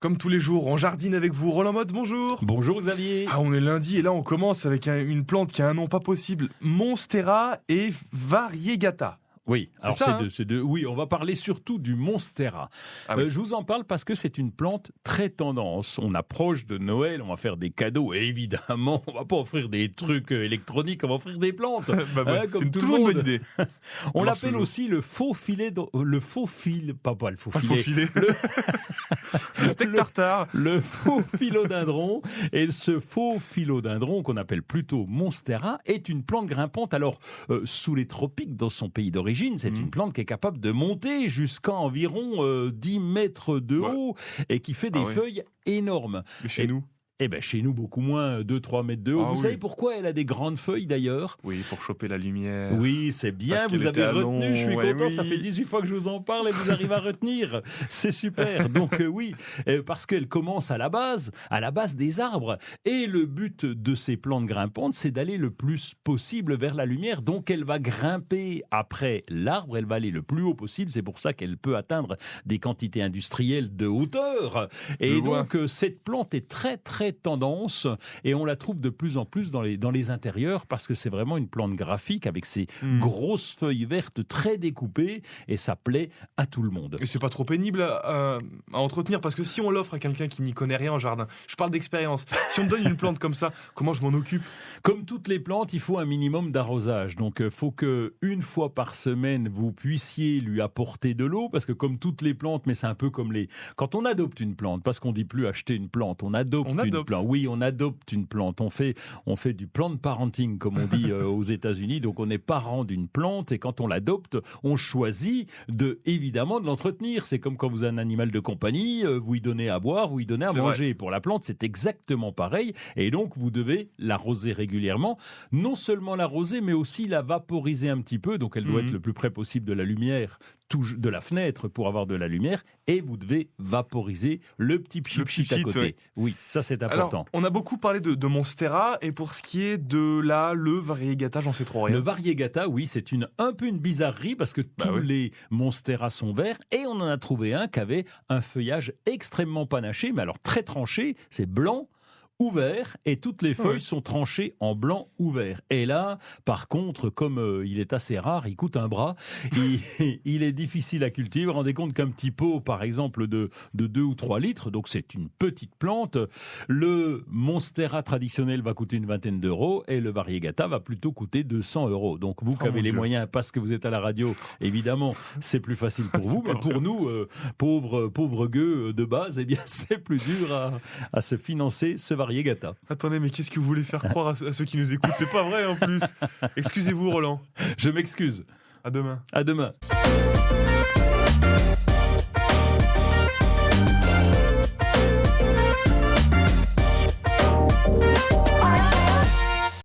Comme tous les jours, on jardine avec vous. Roland Motte, bonjour. Bonjour Xavier. Ah, on est lundi et là on commence avec une plante qui a un nom pas possible. Monstera et variegata. Oui, alors ça, oui, on va parler surtout du Monstera. Ah oui. Je vous en parle parce que c'est une plante très tendance. On approche de Noël, on va faire des cadeaux. Et évidemment, on va pas offrir des trucs électroniques, on va offrir des plantes. Comme c'est tout toujours le une monde. bonne idée. On marche l'appelle toujours. aussi le faux filet, le faux fil, pas le faux Pas le filet. faux filet. Le steak tartare. Le faux philodendron. Et ce faux philodendron, qu'on appelle plutôt Monstera, est une plante grimpante. Alors, sous les tropiques, dans son pays d'origine, c'est une plante qui est capable de monter jusqu'à environ 10 mètres de haut et qui fait des feuilles énormes. Mais chez nous. Eh ben, chez nous, beaucoup moins, 2-3 mètres de haut. Vous savez pourquoi elle a des grandes feuilles d'ailleurs ? Oui, pour choper la lumière. Oui, c'est bien, Parce vous qu'elle avez était retenu, long, je suis ouais, content, oui. ça fait 18 fois que je vous en parle et vous arrivez à retenir. C'est super. Donc oui, parce qu'elle commence à la base des arbres. Et le but de ces plantes grimpantes, c'est d'aller le plus possible vers la lumière. Donc elle va grimper après l'arbre, elle va aller le plus haut possible. C'est pour ça qu'elle peut atteindre des quantités industrielles de hauteur. Et donc cette plante est très très tendance. Et on la trouve de plus en plus dans les intérieurs parce que c'est vraiment une plante graphique avec ses grosses feuilles vertes très découpées et ça plaît à tout le monde. Et c'est pas trop pénible à entretenir parce que si on l'offre à quelqu'un qui n'y connaît rien en jardin, je parle d'expérience, si on me donne une plante comme ça, comment je m'en occupe ? Comme toutes les plantes, il faut un minimum d'arrosage. Donc il faut que une fois par semaine, vous puissiez lui apporter de l'eau parce que comme toutes les plantes, mais c'est un peu comme quand on adopte une plante, parce qu'on dit plus acheter une plante, on adopte une plante. Oui, on adopte une plante. On fait du plant parenting, comme on dit aux États-Unis. Donc, on est parent d'une plante et quand on l'adopte, on choisit évidemment de l'entretenir. C'est comme quand vous avez un animal de compagnie, vous lui donnez à boire, vous lui donnez à manger. Pour la plante, c'est exactement pareil. Et donc, vous devez l'arroser régulièrement. Non seulement l'arroser, mais aussi la vaporiser un petit peu. Donc, elle doit être le plus près possible de la lumière, de la fenêtre pour avoir de la lumière. Et vous devez vaporiser le petit pchit à côté. Oui, ça c'est important. Alors, on a beaucoup parlé de Monstera, et pour ce qui est de le variegata, j'en sais trop rien. Le variegata, oui, c'est un peu une bizarrerie parce que tous les Monstera sont verts et on en a trouvé un qui avait un feuillage extrêmement panaché, mais alors très tranché, c'est blanc ou vert, et toutes les feuilles sont tranchées en blanc ou vert. Et là, par contre, comme il est assez rare, il coûte un bras, il est difficile à cultiver. Vous vous rendez compte qu'un petit pot, par exemple, de 2 ou 3 litres, donc c'est une petite plante, le Monstera traditionnel va coûter une vingtaine d'euros, et le variegata va plutôt coûter 200 euros. Donc vous qui avez les moyens, parce que vous êtes à la radio, évidemment, c'est plus facile pour vous, mais pour nous, pauvres gueux de base, eh bien, c'est plus dur à se financer ce variegata. Attendez, mais qu'est-ce que vous voulez faire croire à ceux qui nous écoutent ? C'est pas vrai en plus. Excusez-vous, Roland. Je m'excuse. À demain. À demain.